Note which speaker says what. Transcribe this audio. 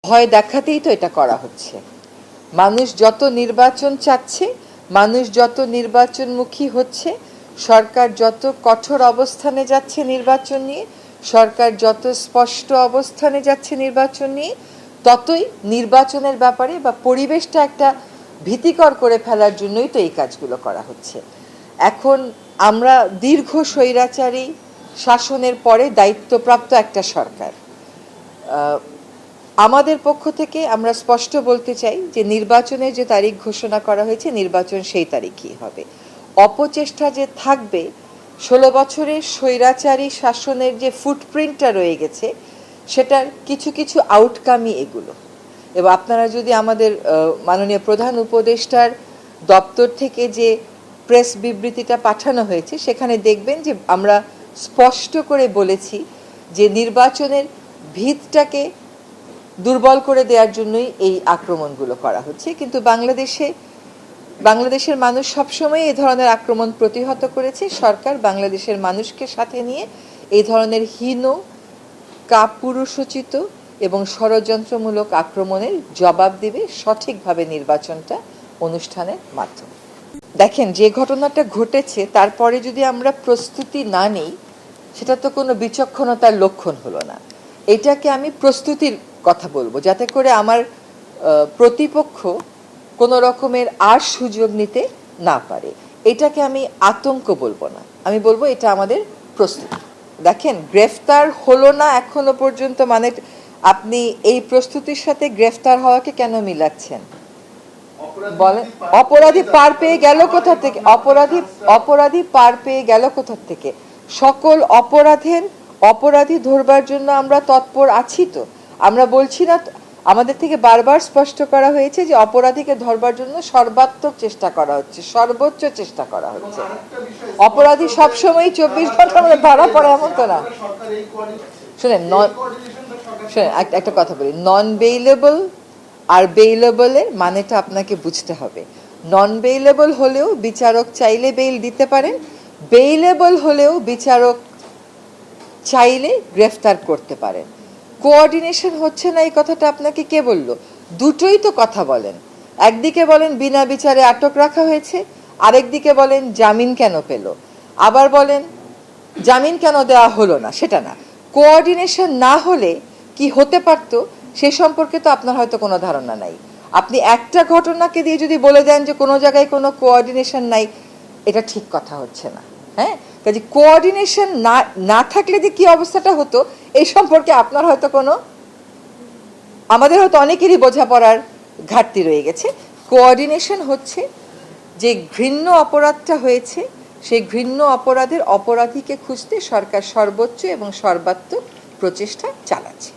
Speaker 1: ভয় দেখাতেই তো এটা করা হচ্ছে। মানুষ যত নির্বাচন চাচ্ছে, মানুষ যত নির্বাচনমুখী হচ্ছে, সরকার যত কঠোর অবস্থানে যাচ্ছে নির্বাচন নিয়ে, সরকার যত স্পষ্ট অবস্থানে যাচ্ছে নির্বাচন নিয়ে, ততই নির্বাচনের ব্যাপারে বা পরিবেশটা একটা ভীতিকর করে ফেলার জন্যই তো এই কাজগুলো করা হচ্ছে। এখন আমরা দীর্ঘ স্বৈরাচারী শাসনের পরে দায়িত্বপ্রাপ্ত একটা সরকার, আমাদের পক্ষ থেকে আমরা স্পষ্ট বলতে চাই যে নির্বাচনের যে তারিখ ঘোষণা করা হয়েছে, নির্বাচন সেই তারিখই হবে। অপচেষ্টা যে থাকবে, 16 বছরের স্বৈরাচারী শাসনের যে ফুটপ্রিন্টটা রয়ে গেছে, সেটার কিছু কিছু আউটকামই এগুলো। এবং আপনারা যদি আমাদের মাননীয় প্রধান উপদেষ্টার দপ্তর থেকে যে প্রেস বিবৃতিটা পাঠানো হয়েছে, সেখানে দেখবেন যে আমরা স্পষ্ট করে বলেছি যে নির্বাচনের ভিতটাকে দুর্বল করে দেওয়ার জন্যই এই আক্রমণগুলো করা হচ্ছে। কিন্তু বাংলাদেশের মানুষ সবসময় এই ধরনের আক্রমণ প্রতিহত করেছে। সরকার বাংলাদেশের মানুষকে সাথে নিয়ে এই ধরনের হীন, কাপুরুষোচিত এবং ষড়যন্ত্রমূলক আক্রমণের জবাব দিবে সঠিকভাবে নির্বাচনটা অনুষ্ঠানের মাধ্যমে। দেখেন, যে ঘটনাটা ঘটেছে তারপরে যদি আমরা প্রস্তুতি না নিই, সেটা তো কোনো বিচক্ষণতার লক্ষণ হলো না। এটাকে আমি প্রস্তুতির কথা বলবো, যাতে করে আমার প্রতিপক্ষ কোনো রকমের আর সুযোগ নিতে না পারে। এটাকে আমি আতঙ্ক বলবো না, আমি বলবো এটা আমাদের প্রস্তুতি। দেখেন, গ্রেফতার হলো না এখনো পর্যন্ত, মানে আপনি এই প্রস্তুতির সাথে গ্রেফতার হওয়াকে কেন মিলাচ্ছেন বলেন? অপরাধী পার পেয়ে গেল কোথা থেকে? অপরাধী পার পেয়ে গেল কোথা থেকে? সকল অপরাধী ধরবার জন্য আমরা তৎপর আছি। তো আমরা বলছি না, আমাদের থেকে বারবার স্পষ্ট করা হয়েছে যে অপরাধীকে ধরবার জন্য সর্বাত্মক চেষ্টা করা হচ্ছে, সর্বোচ্চ চেষ্টা করা হচ্ছে। অপরাধী সবসময় 24 ঘন্টার মধ্যে ধরা পড়ে এমন তো না। শুনেন, একটা কথা বলি, নন বেইলেবল আর বেইলেবলের মানেটা আপনাকে বুঝতে হবে। নন বেইলেবল হলেও বিচারক চাইলে বেইল দিতে পারেন, বেইলেবল হলেও বিচারক চাইলে গ্রেফতার করতে পারেন। কোঅর্ডিনেশন হচ্ছে না, এই কথাটা আপনাকে কে বলল? দুটোই তো কথা বলেন। একদিকে বলেন বিনা বিচারে আটক রাখা হয়েছে, আরেকদিকে বলেন জামিন কেন পেল, আবার বলেন জামিন কেন দেওয়া হলো না। সেটা না, কোঅর্ডিনেশন না হলে কি হতে পারত সে সম্পর্কে তো আপনার হয়তো কোনো ধারণা নাই। আপনি একটা ঘটনাকে দিয়ে যদি বলে দেন যে কোনো জায়গায় কোনো কোঅর্ডিনেশন নাই, এটা ঠিক কথা হচ্ছে না। হ্যাঁ, কাজে কোঅর্ডিনেশন না থাকলে যে কি অবস্থাটা হতো এই সম্পর্কে আপনার হয়তো আমাদের হয়তো অনেকেরই বোঝাপড়ার ঘাটতি রয়ে গেছে। কোঅর্ডিনেশন হচ্ছে যে ঘৃণ্য অপরাধটা হয়েছে, সেই ঘৃণ্য অপরাধীকে খুঁজতে সরকার সর্বোচ্চ এবং সর্বাত্মক প্রচেষ্টা চালাচ্ছে।